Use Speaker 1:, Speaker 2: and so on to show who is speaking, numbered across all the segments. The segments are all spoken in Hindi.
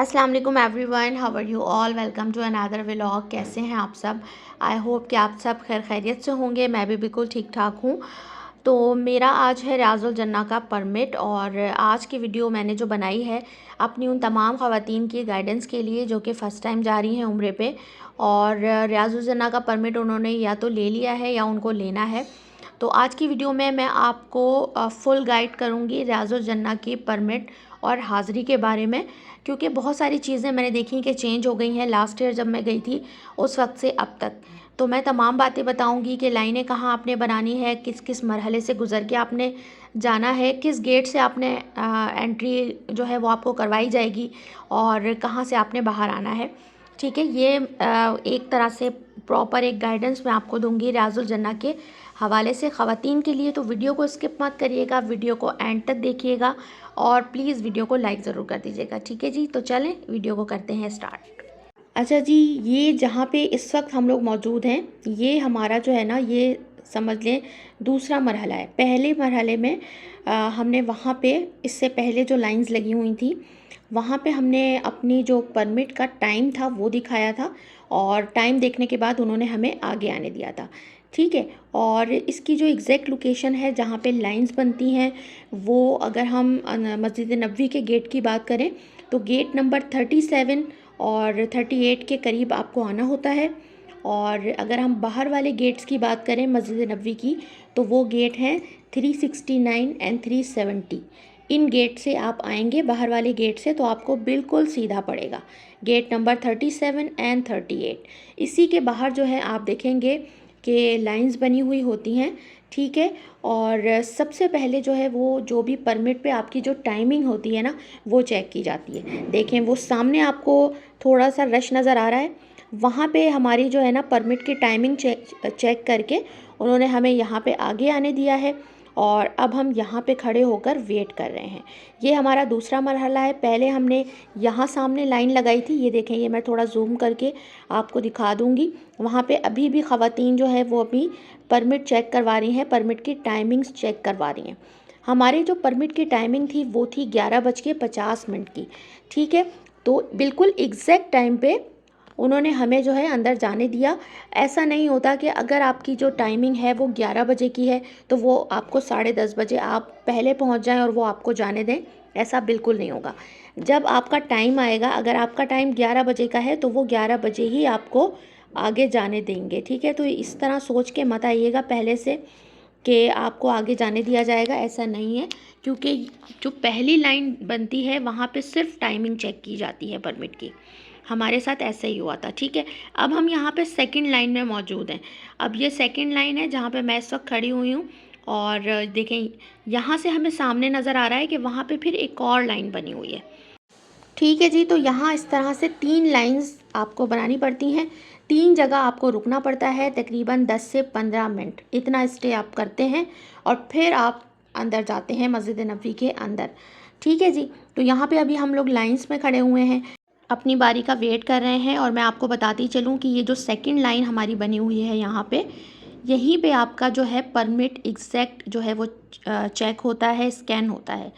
Speaker 1: अस्सलाम वालेकुम everyone, how are you all. Welcome to another vlog. कैसे हैं आप सब? आई होप कि आप सब खैर खैरियत से होंगे। मैं भी बिल्कुल ठीक ठाक हूँ। तो मेरा आज है रियाजुल जन्ना का परमिट, और आज की वीडियो मैंने जो बनाई है अपनी उन तमाम ख़वातीन की गाइडेंस के लिए जो कि फ़र्स्ट टाइम जा रही हैं उम्रे पे, और रियाजुल जन्ना का परमिट उन्होंने या तो ले लिया है या उनको लेना है। तो आज की वीडियो में मैं आपको फुल गाइड करूँगी रियाजुल जन्ना की परमिट और हाज़िरी के बारे में, क्योंकि बहुत सारी चीज़ें मैंने देखी कि चेंज हो गई हैं लास्ट ईयर जब मैं गई थी उस वक्त से अब तक। तो मैं तमाम बातें बताऊंगी कि लाइनें कहाँ आपने बनानी है, किस किस मरहले से गुज़र के आपने जाना है, किस गेट से आपने एंट्री जो है वो आपको करवाई जाएगी, और कहाँ से आपने बाहर आना है। ठीक है, ये एक तरह से प्रॉपर एक गाइडेंस मैं आपको दूंगी रियाजुल जन्ना के हवाले से ख़वातीन के लिए। तो वीडियो को स्किप मत करिएगा, वीडियो को एंड तक देखिएगा और प्लीज़ वीडियो को लाइक ज़रूर कर दीजिएगा। ठीक है जी, तो चलें वीडियो को करते हैं स्टार्ट। अच्छा जी, ये जहाँ पे इस वक्त हम लोग मौजूद हैं, ये हमारा जो है ना, ये समझ लें दूसरा मरहला है। पहले मरहले में हमने वहाँ पे इससे पहले जो लाइंस लगी हुई थी वहाँ पे हमने अपनी जो परमिट का टाइम था वो दिखाया था, और टाइम देखने के बाद उन्होंने हमें आगे आने दिया था। ठीक है, और इसकी जो एग्जैक्ट लोकेशन है जहाँ पे लाइंस बनती हैं वो, अगर हम मस्जिद नबवी के गेट की बात करें तो गेट नंबर 37 और 38 के करीब आपको आना होता है। और अगर हम बाहर वाले गेट्स की बात करें मस्जिद नबवी की, तो वो गेट हैं 369 एंड 370। इन गेट से आप आएंगे, बाहर वाले गेट से, तो आपको बिल्कुल सीधा पड़ेगा गेट नंबर 37 एंड 38। इसी के बाहर जो है आप देखेंगे कि लाइंस बनी हुई होती हैं। ठीक है, और सबसे पहले जो है वो जो भी परमिट पे आपकी जो टाइमिंग होती है ना वो चेक की जाती है। देखें वो सामने आपको थोड़ा सा रश नज़र आ रहा है, वहाँ पे हमारी जो है ना परमिट की टाइमिंग चेक करके उन्होंने हमें यहाँ पे आगे आने दिया है, और अब हम यहाँ पे खड़े होकर वेट कर रहे हैं। ये हमारा दूसरा मरहला है। पहले हमने यहाँ सामने लाइन लगाई थी, ये देखें, ये मैं थोड़ा जूम करके आपको दिखा दूँगी। वहाँ पे अभी भी ख़वातीन जो है वो अभी परमिट चेक करवा रही हैं, परमिट की टाइमिंग्स चेक करवा रही हैं। हमारी जो परमिट की टाइमिंग थी वो थी 11:50 की। ठीक है, तो बिल्कुल एग्जैक्ट टाइम पे उन्होंने हमें जो है अंदर जाने दिया। ऐसा नहीं होता कि अगर आपकी जो टाइमिंग है वो 11 बजे की है तो वो आपको 10:30 बजे आप पहले पहुंच जाएं और वो आपको जाने दें, ऐसा बिल्कुल नहीं होगा। जब आपका टाइम आएगा, अगर आपका टाइम 11 बजे का है तो वो 11 बजे ही आपको आगे जाने देंगे। ठीक है, तो इस तरह सोच के मत आइएगा पहले से कि आपको आगे जाने दिया जाएगा, ऐसा नहीं है। क्योंकि जो पहली लाइन बनती है वहाँ पे सिर्फ टाइमिंग चेक की जाती है परमिट की। हमारे साथ ऐसा ही हुआ था। ठीक है, अब हम यहाँ पे सेकंड लाइन में मौजूद हैं। अब ये सेकंड लाइन है जहाँ पे मैं इस वक्त खड़ी हुई हूँ, और देखें यहाँ से हमें सामने नज़र आ रहा है कि वहाँ पे फिर एक और लाइन बनी हुई है। ठीक है जी, तो यहाँ इस तरह से 3 लाइंस आपको बनानी पड़ती हैं। 3 जगह आपको रुकना पड़ता है, तकरीबन 10 से 15 मिनट इतना स्टे आप करते हैं, और फिर आप अंदर जाते हैं मस्जिद नबवी के अंदर। ठीक है जी, तो यहाँ पे अभी हम लोग लाइंस में खड़े हुए हैं, अपनी बारी का वेट कर रहे हैं। और मैं आपको बताती चलूँ कि ये जो सेकंड लाइन हमारी बनी हुई है यहाँ पे, यहीं पे आपका जो है परमिट एग्जैक्ट जो है वो चेक होता है, स्कैन होता है।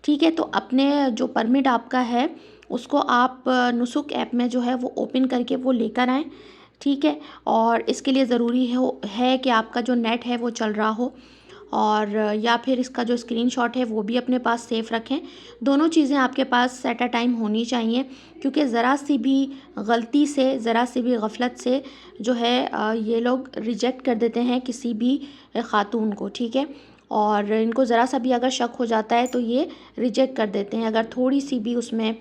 Speaker 1: ठीक है, तो अपने जो परमिट आपका है उसको आप नुसुक ऐप में जो है वो ओपन करके वो लेकर आएँ। ठीक है, और इसके लिए ज़रूरी है कि आपका जो नेट है वो चल रहा हो, और या फिर इसका जो स्क्रीनशॉट है वो भी अपने पास सेफ रखें। दोनों चीज़ें आपके पास एट अ टाइम होनी चाहिए, क्योंकि ज़रा सी भी गलती से, ज़रा सी भी गफलत से जो है ये लोग रिजेक्ट कर देते हैं किसी भी ख़ातून को। ठीक है, और इनको ज़रा सा भी अगर शक हो जाता है तो ये रिजेक्ट कर देते हैं, अगर थोड़ी सी भी उसमें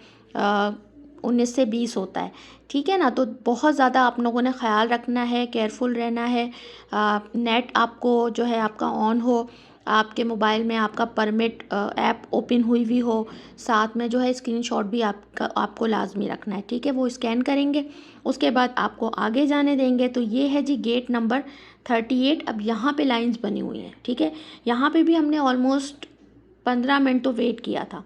Speaker 1: 19 से 20 होता है। ठीक है ना, तो बहुत ज़्यादा आप लोगों ने ख्याल रखना है, केयरफुल रहना है। नेट आपको जो है आपका ऑन हो, आपके मोबाइल में आपका परमिट ऐप ओपन हुई हो, साथ में जो है स्क्रीनशॉट भी आपको लाजमी रखना है। ठीक है, वो स्कैन करेंगे, उसके बाद आपको आगे जाने देंगे। तो ये है जी गेट नंबर 38। अब यहाँ पे लाइंस बनी हुई हैं। ठीक है, यहाँ पे भी हमने ऑलमोस्ट 15 मिनट तो वेट किया था।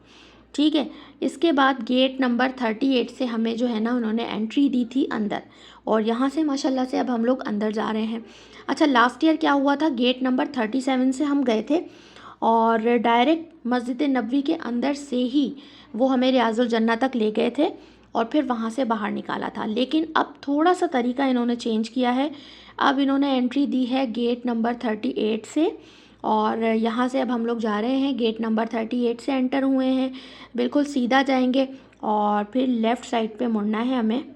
Speaker 1: ठीक है, इसके बाद गेट नंबर 38 से हमें जो है ना उन्होंने एंट्री दी थी अंदर, और यहाँ से माशाल्लाह से अब हम लोग अंदर जा रहे हैं। अच्छा, लास्ट ईयर क्या हुआ था, गेट नंबर 37 से हम गए थे और डायरेक्ट मस्जिद नबवी के अंदर से ही वो हमें रियाजुल जन्ना तक ले गए थे, और फिर वहाँ से बाहर निकाला था। लेकिन अब थोड़ा सा तरीका इन्होंने चेंज किया है। अब इन्होंने एंट्री दी है गेट नंबर 38 से, और यहाँ से अब हम लोग जा रहे हैं गेट नंबर 38 से एंटर हुए हैं। बिल्कुल सीधा जाएंगे और फिर लेफ़्ट साइड पे मुड़ना है हमें,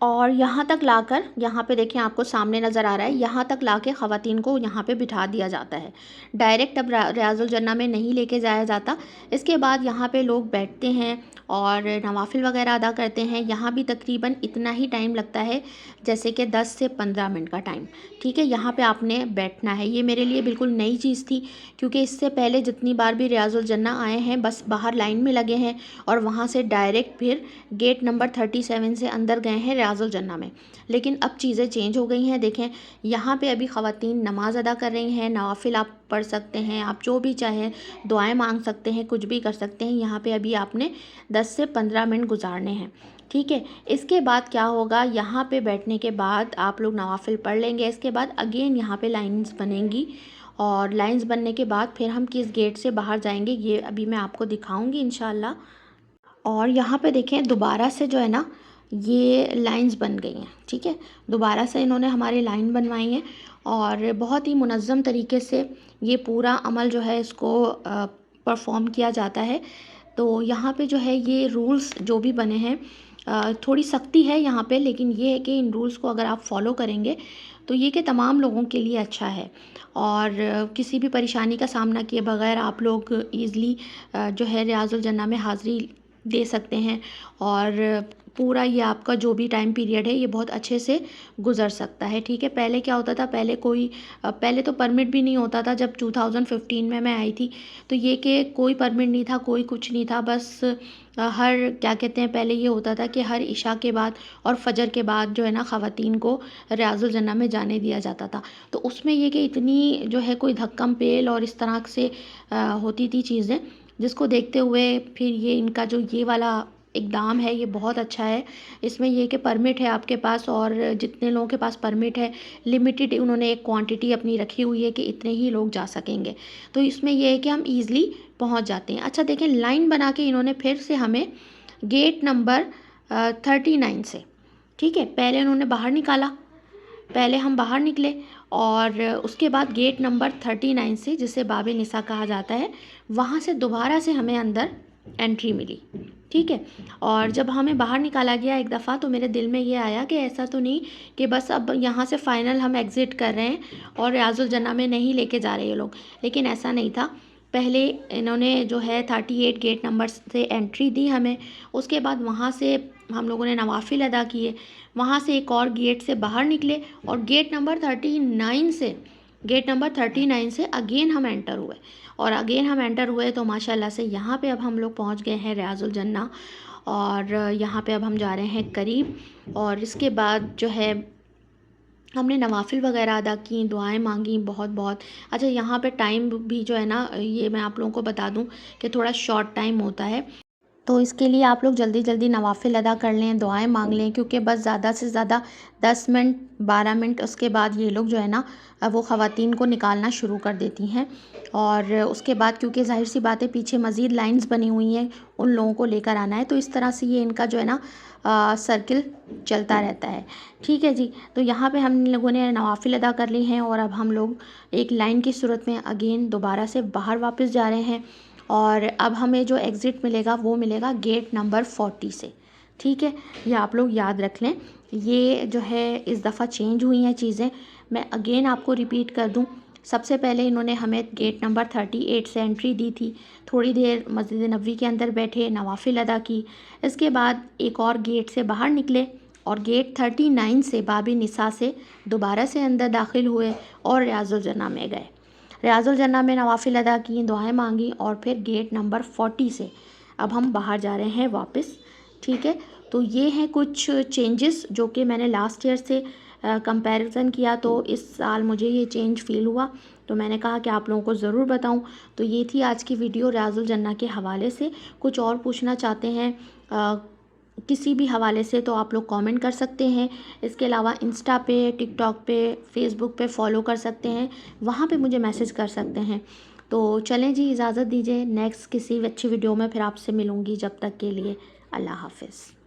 Speaker 1: और यहाँ तक लाकर, यहाँ पे देखिए आपको सामने नज़र आ रहा है, यहाँ तक लाके ख़वातीन को यहाँ पे बिठा दिया जाता है। डायरेक्ट अब रियाजुल जन्ना में नहीं लेके जाया जाता। इसके बाद यहाँ पे लोग बैठते हैं और नवाफिल वगैरह अदा करते हैं। यहाँ भी तकरीबन इतना ही टाइम लगता है जैसे कि 10 से 15 मिनट का टाइम। ठीक है, यहाँ पे आपने बैठना है। ये मेरे लिए बिल्कुल नई चीज़ थी, क्योंकि इससे पहले जितनी बार भी रियाजुल जन्ना आए हैं बस बाहर लाइन में लगे हैं और वहाँ से डायरेक्ट फिर गेट नंबर 37 से अंदर गए हैं रियाजुल जन्ना में। लेकिन अब चीज़ें चेंज हो गई हैं। देखें यहाँ पे अभी ख़वातीन नमाज़ अदा कर रही हैं, नवाफिल आप पढ़ सकते हैं, आप जो भी चाहें दुआएं मांग सकते हैं, कुछ भी कर सकते हैं। यहाँ पे अभी आपने 10 से 15 मिनट गुजारने हैं। ठीक है, इसके बाद क्या होगा, यहाँ पे बैठने के बाद आप लोग नवाफिल पढ़ लेंगे। इसके बाद अगेन यहाँ पे लाइंस बनेंगी, और लाइंस बनने के बाद फिर हम किस गेट से बाहर जाएंगे ये अभी मैं आपको दिखाऊंगी इंशाल्लाह। और यहाँ पे देखें दोबारा से जो है ना ये लाइंस बन गई हैं। ठीक है, दोबारा से इन्होंने हमारी लाइन बनवाई है और बहुत ही मुनज़्ज़म तरीके से ये पूरा अमल जो है इसको परफॉर्म किया जाता है। तो यहाँ पे जो है ये रूल्स जो भी बने हैं, थोड़ी सख्ती है यहाँ पे, लेकिन ये है कि इन रूल्स को अगर आप फॉलो करेंगे तो ये कि तमाम लोगों के लिए अच्छा है, और किसी भी परेशानी का सामना किए बगैर आप लोग ईज़िली जो है रियाजुल जन्ना में हाज़िरी दे सकते हैं, और पूरा ये आपका जो भी टाइम पीरियड है ये बहुत अच्छे से गुजर सकता है। ठीक है, पहले क्या होता था, पहले तो परमिट भी नहीं होता था। जब 2015 में मैं आई थी तो ये कि कोई परमिट नहीं था, कोई कुछ नहीं था। बस हर क्या कहते हैं, पहले ये होता था कि हर इशा के बाद और फजर के बाद जो है ना ख़वातीन को रियाजुल जन्ना में जाने दिया जाता था। तो उसमें ये कि इतनी जो है कोई धक्कम पेल और इस तरह से होती थी चीज़ें, जिसको देखते हुए फिर ये इनका जो ये वाला इक़दाम है ये बहुत अच्छा है। इसमें ये कि परमिट है आपके पास, और जितने लोगों के पास परमिट है लिमिटेड उन्होंने एक क्वांटिटी अपनी रखी हुई है कि इतने ही लोग जा सकेंगे। तो इसमें यह है कि हम ईज़िली पहुंच जाते हैं। अच्छा देखें, लाइन बना के इन्होंने फिर से हमें गेट नंबर 39 से, ठीक है, पहले उन्होंने बाहर निकाला, पहले हम बाहर निकले और उसके बाद गेट नंबर 39 से, जिसे बाबे निसा कहा जाता है, वहाँ से दोबारा से हमें अंदर एंट्री मिली। ठीक है, और जब हमें बाहर निकाला गया एक दफ़ा तो मेरे दिल में ये आया कि ऐसा तो नहीं कि बस अब यहाँ से फ़ाइनल हम एग्ज़िट कर रहे हैं और रियाजुल जन्ना में नहीं लेके जा रहे ये लोग। लेकिन ऐसा नहीं था। पहले इन्होंने जो है 38 गेट नंबर से एंट्री दी हमें, उसके बाद वहाँ से हम लोगों ने नवाफिल अदा किए, वहाँ से एक और गेट से बाहर निकले और गेट नंबर 39 से अगेन हम एंटर हुए, और अगेन हम एंटर हुए तो माशाल्लाह से यहाँ पे अब हम लोग पहुँच गए हैं रियाजुल जन्ना, और यहाँ पे अब हम जा रहे हैं करीब। और इसके बाद जो है हमने नवाफिल वगैरह अदा की, दुआएं मांगी बहुत बहुत। अच्छा, यहाँ पे टाइम भी जो है ना ये मैं आप लोगों को बता दूं कि थोड़ा शॉर्ट टाइम होता है, तो इसके लिए आप लोग जल्दी जल्दी नवाफिल अदा कर लें, दुआएं मांग लें, क्योंकि बस ज़्यादा से ज़्यादा 10 मिनट 12 मिनट उसके बाद ये लोग जो है ना वो ख़वातीन को निकालना शुरू कर देती हैं। और उसके बाद क्योंकि ज़ाहिर सी बात है पीछे मज़ीद लाइंस बनी हुई हैं, उन लोगों को लेकर आना है, तो इस तरह से ये इनका जो है ना सर्किल चलता रहता है। ठीक है जी, तो यहाँ पे हम लोगों ने नवाफिल अदा कर ली हैं और अब हम लोग एक लाइन की सूरत में अगेन दोबारा से बाहर वापस जा रहे हैं, और अब हमें जो एग्ज़िट मिलेगा वो मिलेगा गेट नंबर 40 से। ठीक है, ये आप लोग याद रख लें। ये जो है इस दफ़ा चेंज हुई हैं चीज़ें, मैं अगेन आपको रिपीट कर दूं। सबसे पहले इन्होंने हमें गेट नंबर 38 से एंट्री दी थी, थोड़ी देर मस्जिद नबवी के अंदर बैठे, नवाफिल अदा की, इसके बाद एक और गेट से बाहर निकले और गेट 39 से बाबी निसा से दोबारा से अंदर दाखिल हुए और रियाजुल जन्ना में गए। रियाजुल जन्ना में नवाफिल अदा की, दुआएं मांगी, और फिर गेट नंबर 40 से अब हम बाहर जा रहे हैं वापस। ठीक है, तो ये हैं कुछ चेंजेस जो कि मैंने लास्ट ईयर से कंपैरिजन किया, तो इस साल मुझे ये चेंज फ़ील हुआ, तो मैंने कहा कि आप लोगों को ज़रूर बताऊं। तो ये थी आज की वीडियो रियाजुल जन्ना के हवाले से। कुछ और पूछना चाहते हैं किसी भी हवाले से तो आप लोग कमेंट कर सकते हैं। इसके अलावा इंस्टा पे, टिकटॉक पे, फेसबुक पे फॉलो कर सकते हैं, वहाँ पे मुझे मैसेज कर सकते हैं। तो चलें जी, इजाज़त दीजिए, नेक्स्ट किसी अच्छी वीडियो में फिर आपसे मिलूँगी। जब तक के लिए अल्लाह हाफ़िज़।